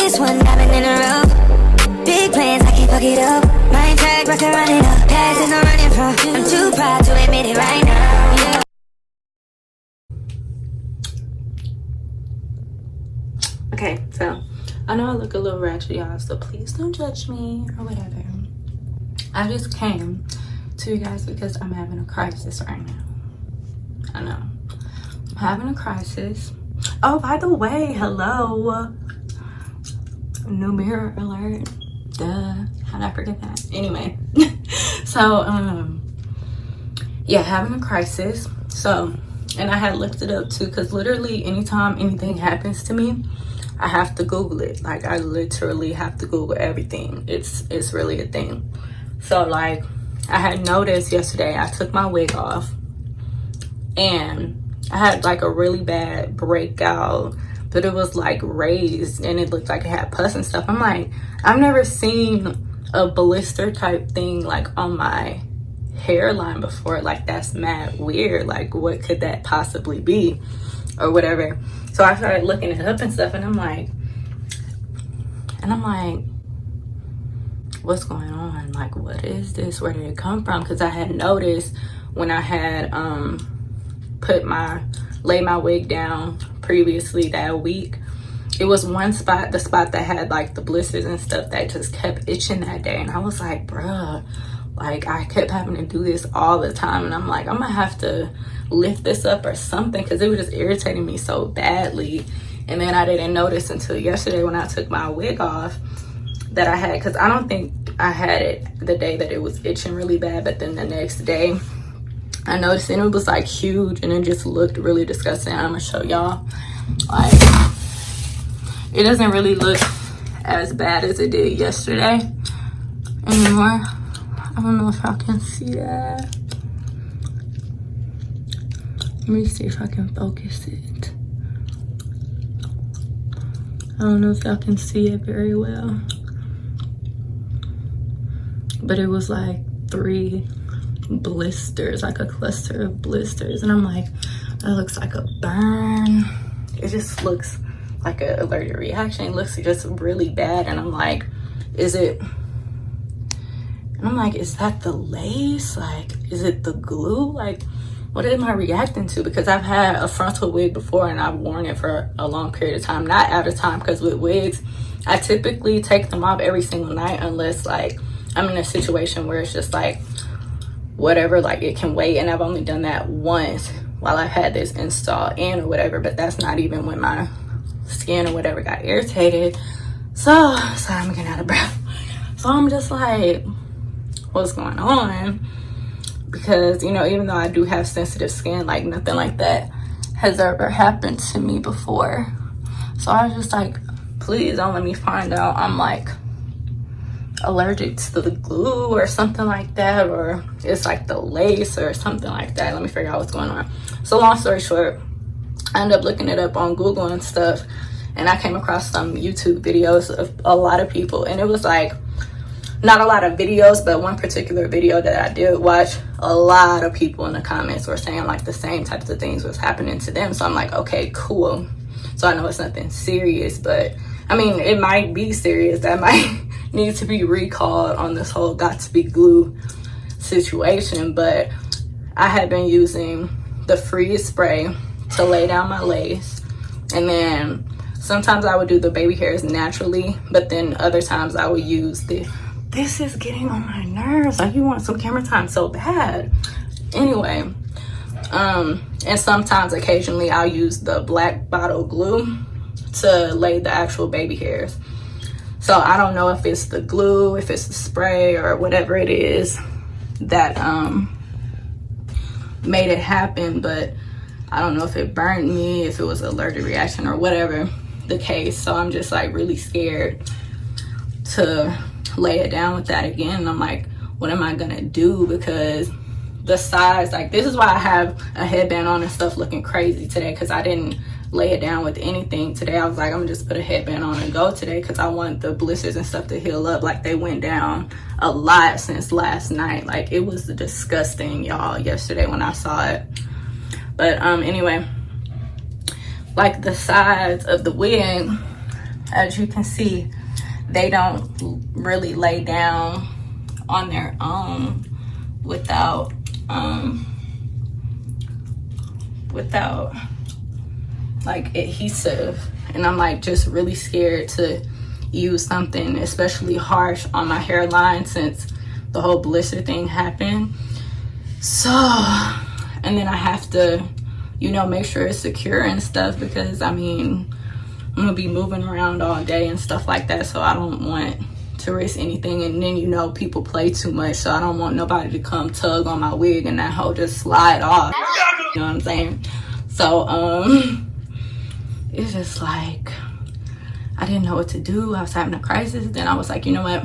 this one diamond in a row. Big plans, I can't fuck it up. My track record running up. Past is no running from. I'm too proud to admit it right now. Yeah. Okay, so I know I look a little ratchet, y'all, so please don't judge me or whatever. I just came to you guys because I'm having a crisis right now. I know. I'm having a crisis. Oh, by the way, hello. New mirror alert. Duh. How'd I forget that? Anyway. So, yeah, having a crisis. So, and I had looked it up too, because literally anytime anything happens to me, I have to Google it. Like, I literally have to Google everything. It's really a thing. So, like, I had noticed yesterday, I took my wig off and I had like a really bad breakout, but it was like raised and it looked like it had pus and stuff. I'm like, I've never seen a blister type thing like on my hairline before. Like, that's mad weird. Like, what could that possibly be or whatever? So I started looking it up and stuff, and I'm like, what's going on? Like, what is this? Where did it come from? Because I had noticed when I had lay my wig down previously that week, it was one spot, the spot that had like the blisters and stuff, that just kept itching that day. And I was like, bruh, like, I kept having to do this all the time, and I'm like, I'm gonna have to lift this up or something, because it was just irritating me so badly. And then I didn't notice until yesterday when I took my wig off that I had, because I don't think I had it the day that it was itching really bad, but then the next day I noticed, and it was like huge, and it just looked really disgusting. I'm gonna show y'all. Like, it doesn't really look as bad as it did yesterday anymore. I don't know if y'all can see that. Let me see if I can focus it. I don't know if y'all can see it very well, but it was like 3 blisters, like a cluster of blisters. And I'm like, that looks like a burn. It just looks like an allergic reaction. It looks just really bad. And I'm like, is that the lace? Like, is it the glue? Like, what am I reacting to? Because I've had a frontal wig before and I've worn it for a long period of time. Not out of time, because with wigs, I typically take them off every single night unless like I'm in a situation where it's just like whatever, like it can wait. And I've only done that once while I had this installed in or whatever, but that's not even when my skin or whatever got irritated. So, sorry, I'm getting out of breath. So I'm just like, what's going on? Because, you know, even though I do have sensitive skin, like nothing like that has ever happened to me before. So I was just like, please don't let me find out I'm like allergic to the glue or something like that, or it's like the lace or something like that. Let me figure out what's going on. So long story short, I ended up looking it up on Google and stuff, and I came across some YouTube videos of a lot of people, and it was like, not a lot of videos, but one particular video that I did watch, a lot of people in the comments were saying like the same types of things was happening to them. So I'm like, okay, cool. So I know it's nothing serious, but I mean, it might be serious. That might need to be recalled on this whole Got2B glue situation. But I had been using the freeze spray to lay down my lace, and then sometimes I would do the baby hairs naturally, but then other times I would use this is getting on my nerves. Like, you want some camera time so bad. Anyway, and sometimes occasionally I'll use the black bottle glue to lay the actual baby hairs. So I don't know if it's the glue, if it's the spray, or whatever it is that made it happen, but I don't know if it burned me, if it was an allergic reaction, or whatever the case. So I'm just like really scared to lay it down with that again. And I'm like, what am I gonna do? Because the size, like, this is why I have a headband on and stuff looking crazy today, because I didn't lay it down with anything today. I was like, I'm gonna just put a headband on and go today, because I want the blisters and stuff to heal up. Like, they went down a lot since last night. Like, it was disgusting, y'all, yesterday when I saw it. But anyway, like, the sides of the wig as you can see, they don't really lay down on their own without like adhesive. And I'm like just really scared to use something especially harsh on my hairline since the whole blister thing happened. So, and then I have to, you know, make sure it's secure and stuff, because I mean, I'm gonna be moving around all day and stuff like that, so I don't want to risk anything. And then, you know, people play too much, so I don't want nobody to come tug on my wig and that whole just slide off, you know what I'm saying? So it's just like I didn't know what to do. I was having a crisis. Then I was like, you know what,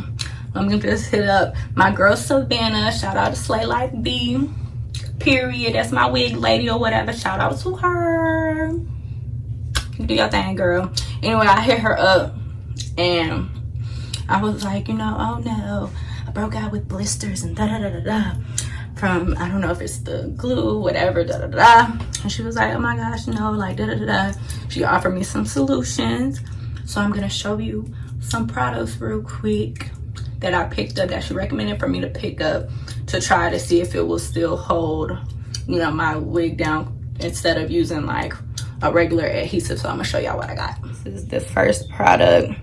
let me just hit up my girl Savannah. Shout out to Slay Life B, period. That's my wig lady or whatever. Shout out to her. You do your thing, girl. Anyway, I hit her up and I was like, you know, oh no, I broke out with blisters and da da da da da from, I don't know if it's the glue, whatever, da da da. And she was like, oh my gosh, no, like da da da da. She offered me some solutions. So I'm gonna show you some products real quick that I picked up, that she recommended for me to pick up to try to see if it will still hold, you know, my wig down instead of using like a regular adhesive. So I'm gonna show y'all what I got. This is the first product,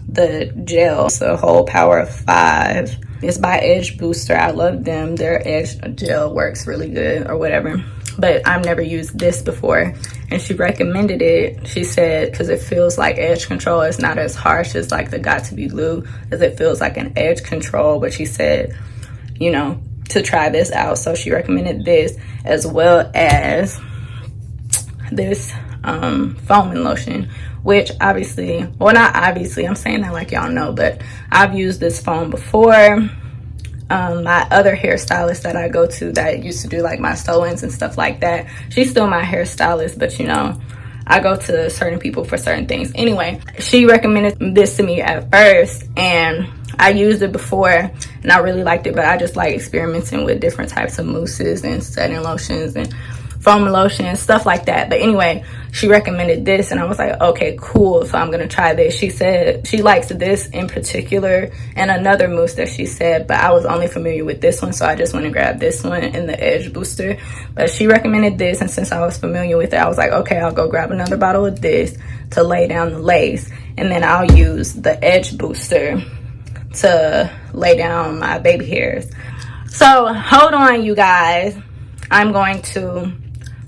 the gel. It's a whole power of 5. It's by Edge Booster. I love them. Their Edge gel works really good or whatever, but I've never used this before, and she recommended it. She said because it feels like edge control. It's not as harsh as like the Got2B glue, as it feels like an edge control. But she said, you know, to try this out. So she recommended this, as well as this foaming lotion, which obviously, well, not obviously, I'm saying that like y'all know, but I've used this foam before. My other hairstylist that I go to that used to do like my sew-ins and stuff like that, she's still my hairstylist, but you know, I go to certain people for certain things. Anyway, she recommended this to me at first, and I used it before and I really liked it, but I just like experimenting with different types of mousses and setting lotions and foam lotion and stuff like that. But anyway, she recommended this and I was like, okay, cool, so I'm gonna try this. She said she likes this in particular and another mousse that she said, but I was only familiar with this one, so I just went and grabbed this one in the Edge Booster. But she recommended this, and since I was familiar with it, I was like, okay, I'll go grab another bottle of this to lay down the lace, and then I'll use the Edge Booster to lay down my baby hairs. So hold on, you guys, I'm going to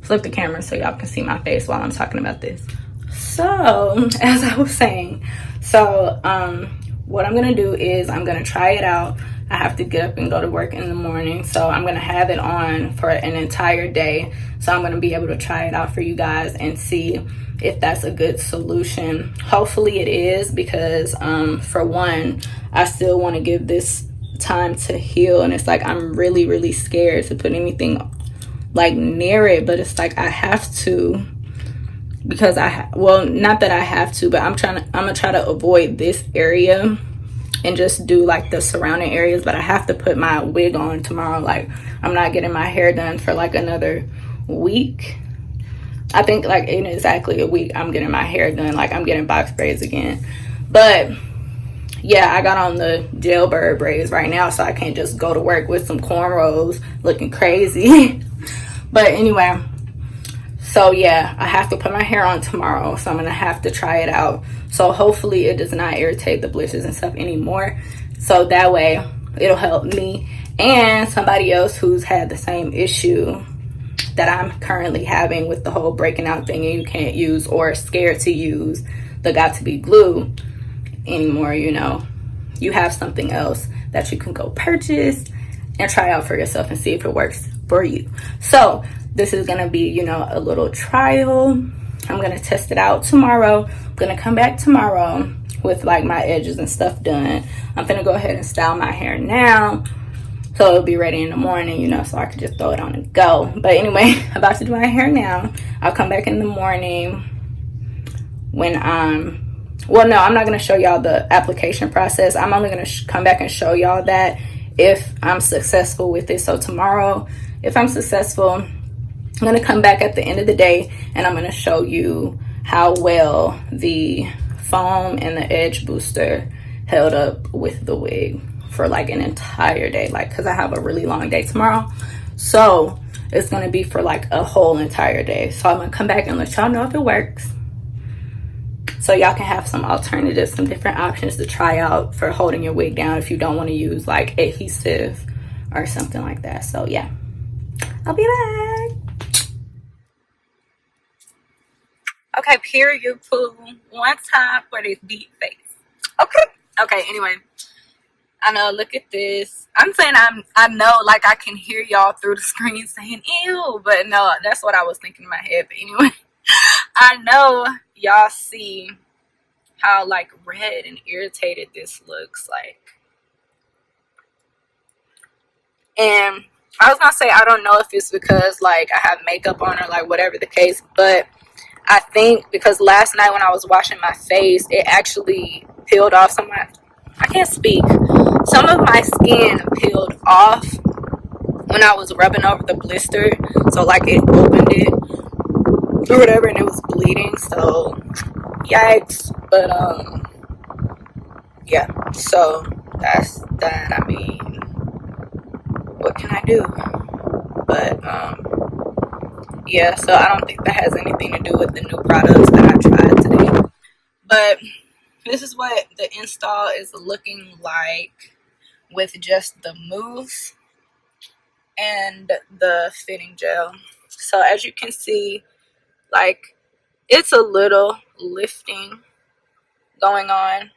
flip the camera so y'all can see my face while I'm talking about this. So as I was saying, so what I'm gonna do is I'm gonna try it out. I have to get up and go to work in the morning, so I'm gonna have it on for an entire day. So I'm gonna be able to try it out for you guys and see if that's a good solution. Hopefully it is, because for one, I still want to give this time to heal, and it's like I'm really scared to put anything like near it, but it's like I have to, because well, not that I have to, but I'm gonna try to avoid this area and just do like the surrounding areas. But I have to put my wig on tomorrow. Like, I'm not getting my hair done for like another week. I think like in exactly a week I'm getting my hair done. Like, I'm getting box braids again. But yeah, I got on the jailbird braids right now, so I can't just go to work with some cornrows looking crazy. But anyway, so yeah, I have to put my hair on tomorrow, so I'm gonna have to try it out. So hopefully it does not irritate the blisters and stuff anymore, so that way it'll help me and somebody else who's had the same issue that I'm currently having with the whole breaking out thing, and you can't use or scared to use the Got2B glue anymore. You know, you have something else that you can go purchase and try out for yourself and see if it works for you. So this is gonna be, you know, a little trial. I'm gonna test it out tomorrow. I'm gonna come back tomorrow with like my edges and stuff done. I'm gonna go ahead and style my hair now, so it'll be ready in the morning, you know, so I could just throw it on and go. But anyway, I'm about to do my hair now. I'll come back in the morning when well, no, I'm not gonna show y'all the application process. I'm only gonna come back and show y'all that if I'm successful with it. So tomorrow, if I'm successful, I'm gonna come back at the end of the day and I'm gonna show you how well the foam and the edge booster held up with the wig for like an entire day, like because I have a really long day tomorrow, so it's gonna be for like a whole entire day. So I'm gonna come back and let y'all know if it works, so y'all can have some alternatives, some different options to try out for holding your wig down if you don't want to use like adhesive or something like that. So yeah, I'll be back. Okay, period, poo. One time for this deep face. Okay, anyway. I know, look at this. I'm saying I know, like, I can hear y'all through the screen saying, ew, but no, that's what I was thinking in my head. But anyway, I know y'all see how, like, red and irritated this looks like. And I was gonna say, I don't know if it's because, like, I have makeup on or, like, whatever the case, but I think because last night when I was washing my face, it actually peeled off some of my, I can't speak. Some of my skin peeled off when I was rubbing over the blister. So like it opened it or whatever and it was bleeding. So yikes. But yeah. So that's that. I mean, what can I do? But yeah, so I don't think that has anything to do with the new products that I tried today. But this is what the install is looking like with just the mousse and the fitting gel. So as you can see, like, it's a little lifting going on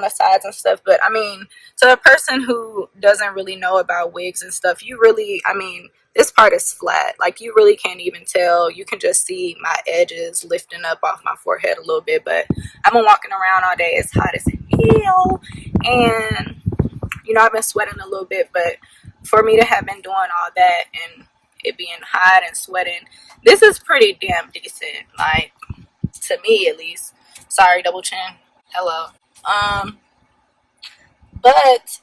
the sides and stuff. But I mean, to a person who doesn't really know about wigs and stuff, you really, I mean, this part is flat. Like, you really can't even tell. You can just see my edges lifting up off my forehead a little bit. But I've been walking around all day. It's hot as hell. And, you know, I've been sweating a little bit. But for me to have been doing all that and it being hot and sweating, this is pretty damn decent. Like, to me at least. Sorry, double chin. Hello. But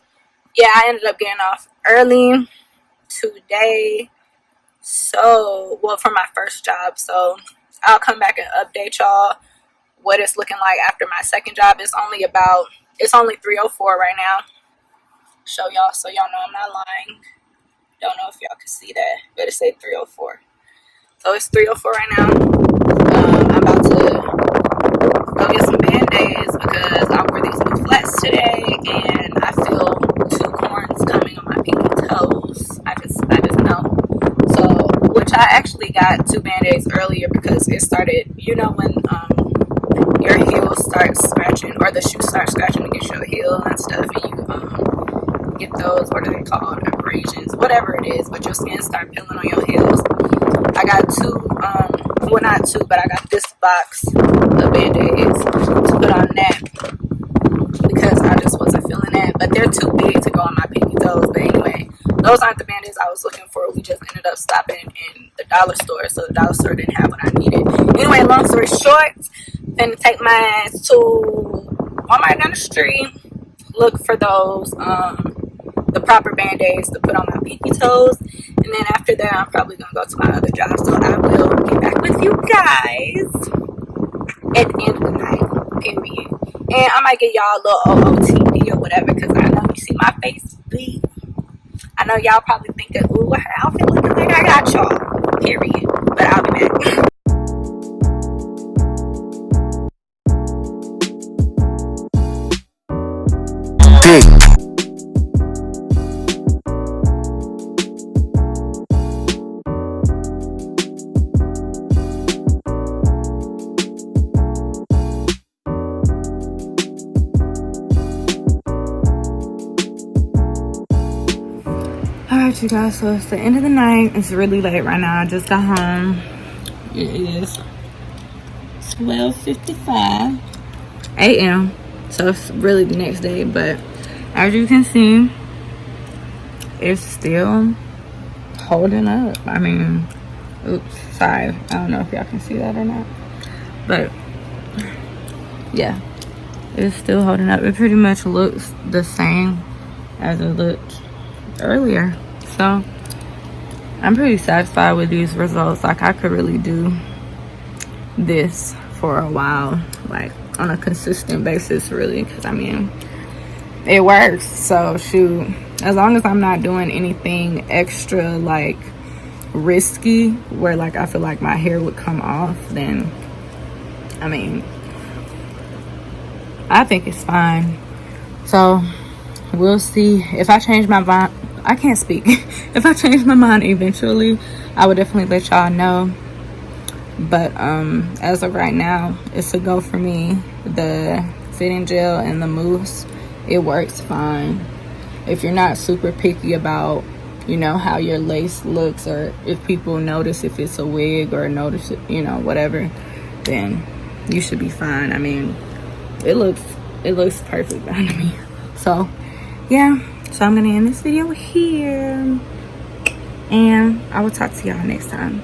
yeah, I ended up getting off early today, so well, for my first job. So I'll come back and update y'all what it's looking like after my second job. It's only 3:04 right now. Show y'all so y'all know I'm not lying. Don't know if y'all can see that, but it say 3:04. So it's 3:04 right now. I'm about to go get some band-aids because I wore these new flats today and I feel two corns coming on my pinky toes. I just know. So, which I actually got two band-aids earlier because it started, you know, when your heels start scratching or the shoes start scratching against your heel and stuff, and you get those, what are they called, abrasions, whatever it is, but your skin start peeling on your heels. I got two, well, not two, but I got this box of band-aids to put on that because I just wasn't feeling that. But they're too big to go on my pinky toes. But anyway, those aren't the band-aids I was looking for. We just ended up stopping in the dollar store, so the dollar store didn't have what I needed. Anyway, long story short, then take my ass to Walmart down the street, look for those, the proper band-aids to put on my pinky toes. And then after that, I'm probably going to go to my other job. So I will get back with you guys at the end of the night, period. And I might get y'all a little OOTD or whatever, because I know you see my face big. I know y'all probably thinking, ooh, what her outfit looking like? I got y'all, period. But I'll be back. Alright, you guys, so it's the end of the night. It's really late right now. I just got home. It is 12:55 a.m. So it's really the next day, but as you can see, it's still holding up. I mean, oops, sorry. I don't know if y'all can see that or not, but yeah, it's still holding up. It pretty much looks the same as it looked earlier. So I'm pretty satisfied with these results. Like, I could really do this for a while. Like, on a consistent basis, really, because I mean, it works. So shoot, as long as I'm not doing anything extra like risky where like I feel like my hair would come off, then I mean, I think it's fine. So we'll see. If I change my mind, I can't speak. If I change my mind eventually, I would definitely let y'all know. But as of right now, it's a go for me. The fitting gel and the mousse, it works fine. If you're not super picky about, you know, how your lace looks, or if people notice if it's a wig or notice it, you know, whatever, then you should be fine. I mean, it looks perfect on me. So yeah, so I'm gonna end this video here, and I will talk to y'all next time.